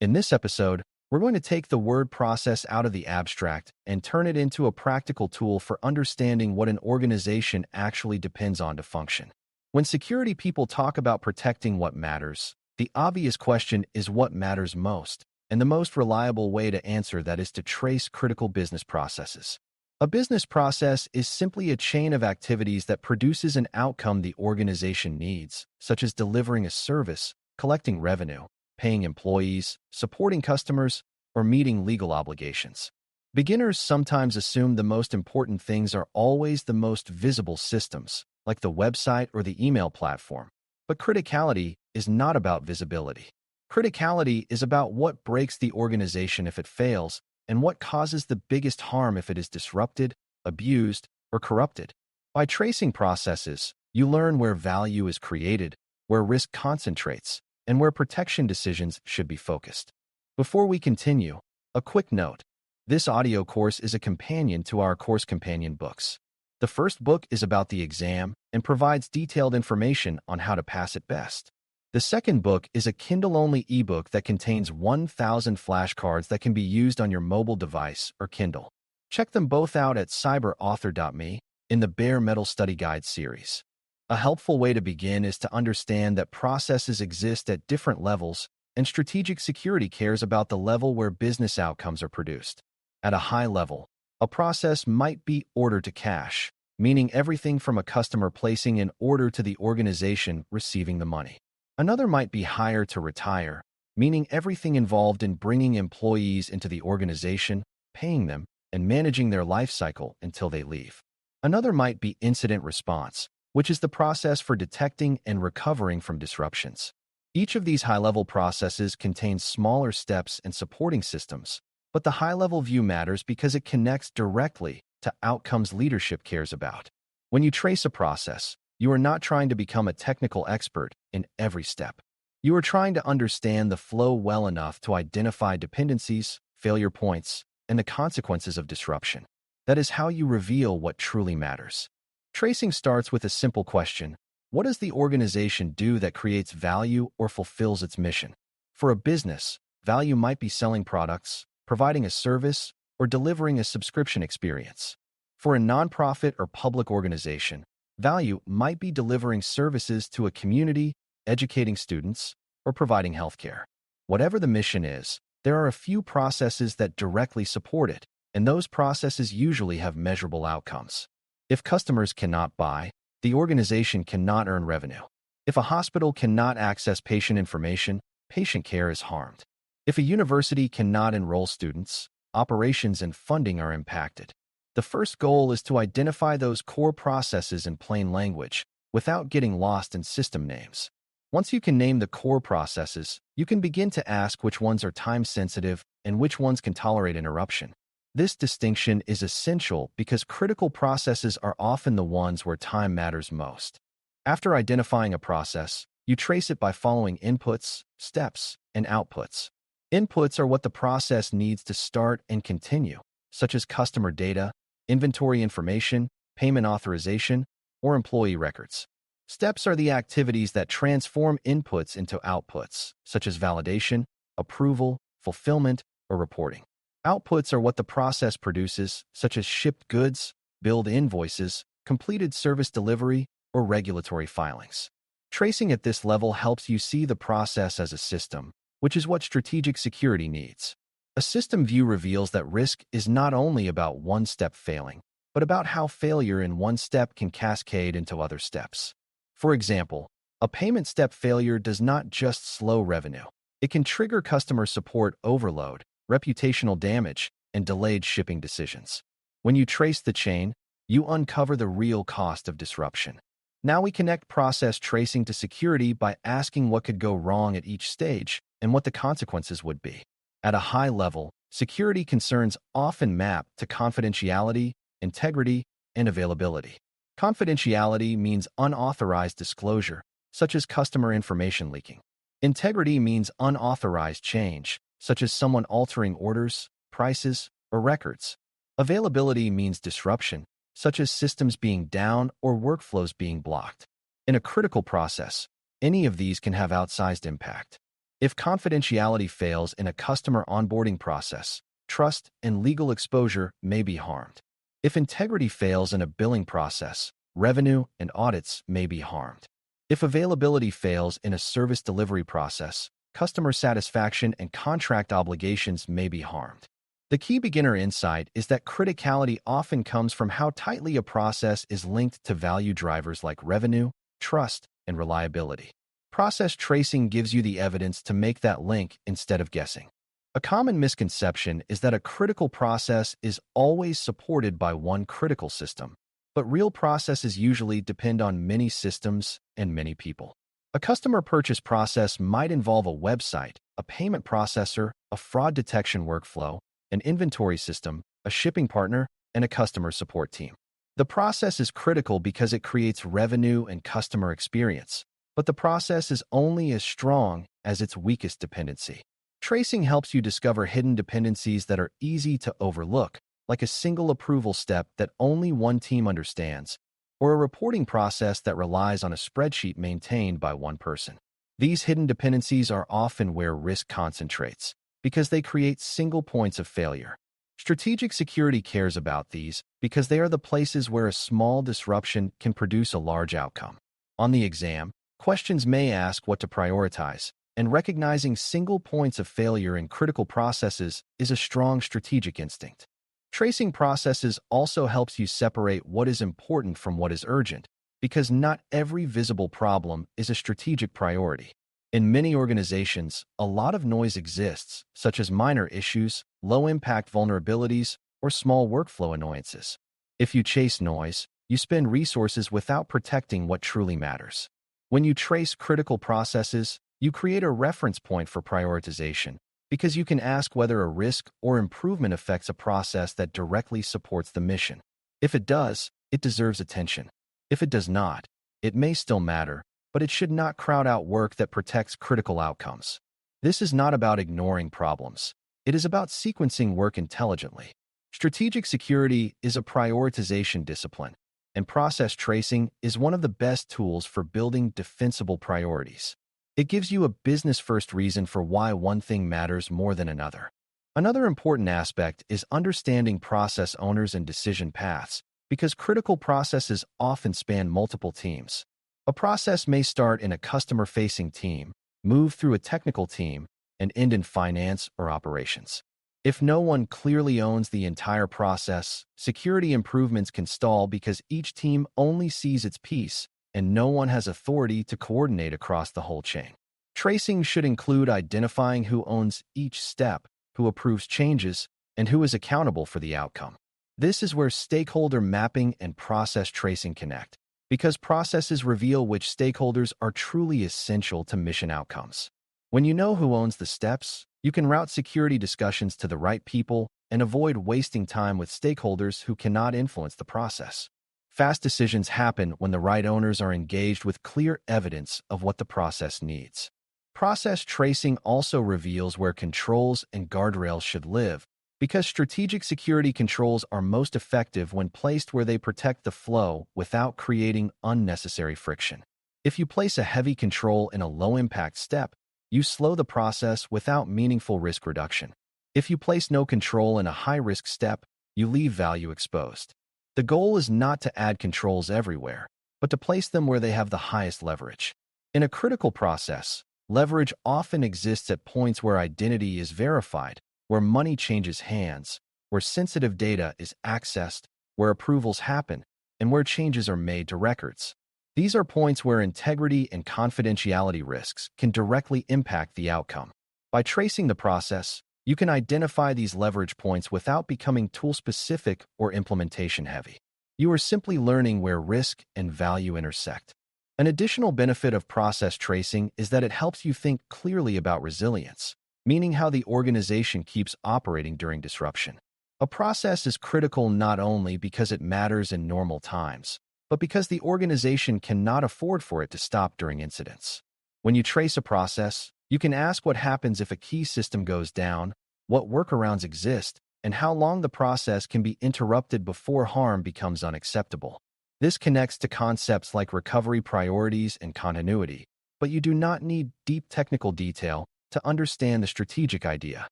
In this episode, we're going to take the word process out of the abstract and turn it into a practical tool for understanding what an organization actually depends on to function. When security people talk about protecting what matters, the obvious question is what matters most, and the most reliable way to answer that is to trace critical business processes. A business process is simply a chain of activities that produces an outcome the organization needs, such as delivering a service, collecting revenue, paying employees, supporting customers, or meeting legal obligations. Beginners sometimes assume the most important things are always the most visible systems, like the website or the email platform. But criticality is not about visibility. Criticality is about what breaks the organization if it fails, and what causes the biggest harm if it is disrupted, abused, or corrupted. By tracing processes, you learn where value is created, where risk concentrates, and where protection decisions should be focused. Before we continue, a quick note. This audio course is a companion to our course companion books. The first book is about the exam and provides detailed information on how to pass it best. The second book is a Kindle-only ebook that contains 1,000 flashcards that can be used on your mobile device or Kindle. Check them both out at cyber.author.me in the Bare Metal Study Guide series. A helpful way to begin is to understand that processes exist at different levels, and strategic security cares about the level where business outcomes are produced. At a high level, a process might be order to cash, meaning everything from a customer placing an order to the organization receiving the money. Another might be hire to retire, meaning everything involved in bringing employees into the organization, paying them, and managing their life cycle until they leave. Another might be incident response, which is the process for detecting and recovering from disruptions. Each of these high-level processes contains smaller steps and supporting systems, but the high-level view matters because it connects directly to outcomes leadership cares about. When you trace a process, you are not trying to become a technical expert in every step. You are trying to understand the flow well enough to identify dependencies, failure points, and the consequences of disruption. That is how you reveal what truly matters. Tracing starts with a simple question: what does the organization do that creates value or fulfills its mission? For a business, value might be selling products, providing a service, or delivering a subscription experience. For a nonprofit or public organization, value might be delivering services to a community, educating students, or providing healthcare. Whatever the mission is, there are a few processes that directly support it, and those processes usually have measurable outcomes. If customers cannot buy, the organization cannot earn revenue. If a hospital cannot access patient information, patient care is harmed. If a university cannot enroll students, operations and funding are impacted. The first goal is to identify those core processes in plain language, without getting lost in system names. Once you can name the core processes, you can begin to ask which ones are time-sensitive and which ones can tolerate interruption. This distinction is essential because critical processes are often the ones where time matters most. After identifying a process, you trace it by following inputs, steps, and outputs. Inputs are what the process needs to start and continue, such as customer data, inventory information, payment authorization, or employee records. Steps are the activities that transform inputs into outputs, such as validation, approval, fulfillment, or reporting. Outputs are what the process produces, such as shipped goods, billed invoices, completed service delivery, or regulatory filings. Tracing at this level helps you see the process as a system, which is what strategic security needs. A system view reveals that risk is not only about one step failing, but about how failure in one step can cascade into other steps. For example, a payment step failure does not just slow revenue. It can trigger customer support overload, reputational damage, and delayed shipping decisions. When you trace the chain, you uncover the real cost of disruption. Now we connect process tracing to security by asking what could go wrong at each stage and what the consequences would be. At a high level, security concerns often map to confidentiality, integrity, and availability. Confidentiality means unauthorized disclosure, such as customer information leaking. Integrity means unauthorized change, such as someone altering orders, prices, or records. Availability means disruption, such as systems being down or workflows being blocked. In a critical process, any of these can have outsized impact. If confidentiality fails in a customer onboarding process, trust and legal exposure may be harmed. If integrity fails in a billing process, revenue and audits may be harmed. If availability fails in a service delivery process, customer satisfaction and contract obligations may be harmed. The key beginner insight is that criticality often comes from how tightly a process is linked to value drivers like revenue, trust, and reliability. Process tracing gives you the evidence to make that link instead of guessing. A common misconception is that a critical process is always supported by one critical system, but real processes usually depend on many systems and many people. A customer purchase process might involve a website, a payment processor, a fraud detection workflow, an inventory system, a shipping partner, and a customer support team. The process is critical because it creates revenue and customer experience, but the process is only as strong as its weakest dependency. Tracing helps you discover hidden dependencies that are easy to overlook, like a single approval step that only one team understands, or a reporting process that relies on a spreadsheet maintained by one person. These hidden dependencies are often where risk concentrates, because they create single points of failure. Strategic security cares about these because they are the places where a small disruption can produce a large outcome. On the exam, questions may ask what to prioritize, and recognizing single points of failure in critical processes is a strong strategic instinct. Tracing processes also helps you separate what is important from what is urgent, because not every visible problem is a strategic priority. In many organizations, a lot of noise exists, such as minor issues, low-impact vulnerabilities, or small workflow annoyances. If you chase noise, you spend resources without protecting what truly matters. When you trace critical processes, you create a reference point for prioritization, because you can ask whether a risk or improvement affects a process that directly supports the mission. If it does, it deserves attention. If it does not, it may still matter, but it should not crowd out work that protects critical outcomes. This is not about ignoring problems. It is about sequencing work intelligently. Strategic security is a prioritization discipline, and process tracing is one of the best tools for building defensible priorities. It gives you a business-first reason for why one thing matters more than another. Another important aspect is understanding process owners and decision paths, because critical processes often span multiple teams. A process may start in a customer-facing team, move through a technical team, and end in finance or operations. If no one clearly owns the entire process, security improvements can stall because each team only sees its piece, and no one has authority to coordinate across the whole chain. Tracing should include identifying who owns each step, who approves changes, and who is accountable for the outcome. This is where stakeholder mapping and process tracing connect, because processes reveal which stakeholders are truly essential to mission outcomes. When you know who owns the steps, you can route security discussions to the right people and avoid wasting time with stakeholders who cannot influence the process. Fast decisions happen when the right owners are engaged with clear evidence of what the process needs. Process tracing also reveals where controls and guardrails should live, because strategic security controls are most effective when placed where they protect the flow without creating unnecessary friction. If you place a heavy control in a low-impact step, you slow the process without meaningful risk reduction. If you place no control in a high-risk step, you leave value exposed. The goal is not to add controls everywhere, but to place them where they have the highest leverage. In a critical process, leverage often exists at points where identity is verified, where money changes hands, where sensitive data is accessed, where approvals happen, and where changes are made to records. These are points where integrity and confidentiality risks can directly impact the outcome. By tracing the process, you can identify these leverage points without becoming tool-specific or implementation-heavy. You are simply learning where risk and value intersect. An additional benefit of process tracing is that it helps you think clearly about resilience, meaning how the organization keeps operating during disruption. A process is critical not only because it matters in normal times, but because the organization cannot afford for it to stop during incidents. When you trace a process, you can ask what happens if a key system goes down, what workarounds exist, and how long the process can be interrupted before harm becomes unacceptable. This connects to concepts like recovery priorities and continuity, but you do not need deep technical detail to understand the strategic idea.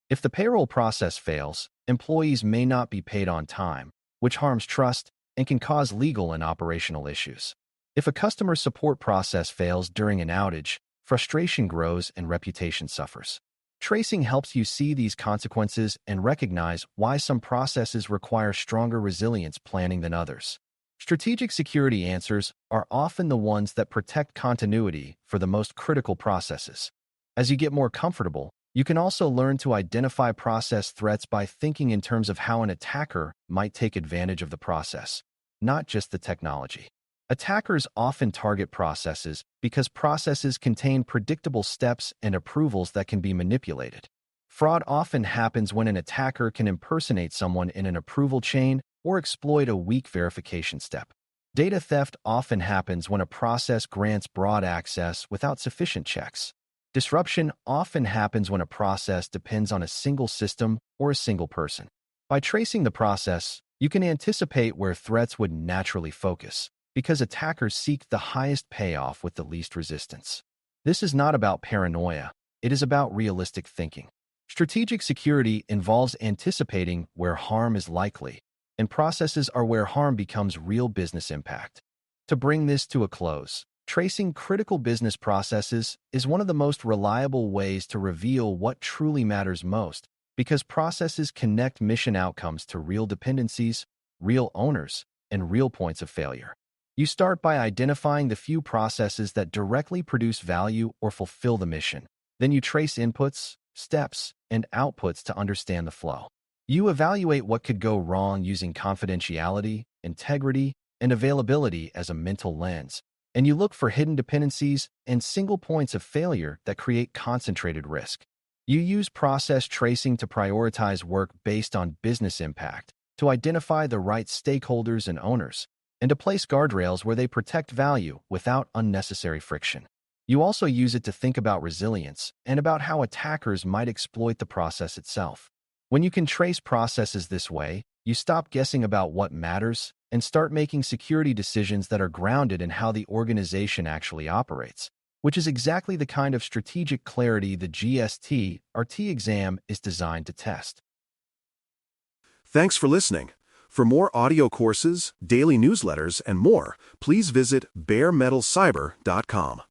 If the payroll process fails, employees may not be paid on time, which harms trust and can cause legal and operational issues. If a customer support process fails during an outage, frustration grows and reputation suffers. Tracing helps you see these consequences and recognize why some processes require stronger resilience planning than others. Strategic security answers are often the ones that protect continuity for the most critical processes. As you get more comfortable, you can also learn to identify process threats by thinking in terms of how an attacker might take advantage of the process, not just the technology. Attackers often target processes because processes contain predictable steps and approvals that can be manipulated. Fraud often happens when an attacker can impersonate someone in an approval chain or exploit a weak verification step. Data theft often happens when a process grants broad access without sufficient checks. Disruption often happens when a process depends on a single system or a single person. By tracing the process, you can anticipate where threats would naturally focus, because attackers seek the highest payoff with the least resistance. This is not about paranoia, it is about realistic thinking. Strategic security involves anticipating where harm is likely, and processes are where harm becomes real business impact. To bring this to a close, tracing critical business processes is one of the most reliable ways to reveal what truly matters most, because processes connect mission outcomes to real dependencies, real owners, and real points of failure. You start by identifying the few processes that directly produce value or fulfill the mission. Then you trace inputs, steps, and outputs to understand the flow. You evaluate what could go wrong using confidentiality, integrity, and availability as a mental lens, and you look for hidden dependencies and single points of failure that create concentrated risk. You use process tracing to prioritize work based on business impact, to identify the right stakeholders and owners, and to place guardrails where they protect value without unnecessary friction. You also use it to think about resilience and about how attackers might exploit the process itself. When you can trace processes this way, you stop guessing about what matters and start making security decisions that are grounded in how the organization actually operates, which is exactly the kind of strategic clarity the GST-RT exam is designed to test. Thanks for listening. For more audio courses, daily newsletters, and more, please visit baremetalcyber.com.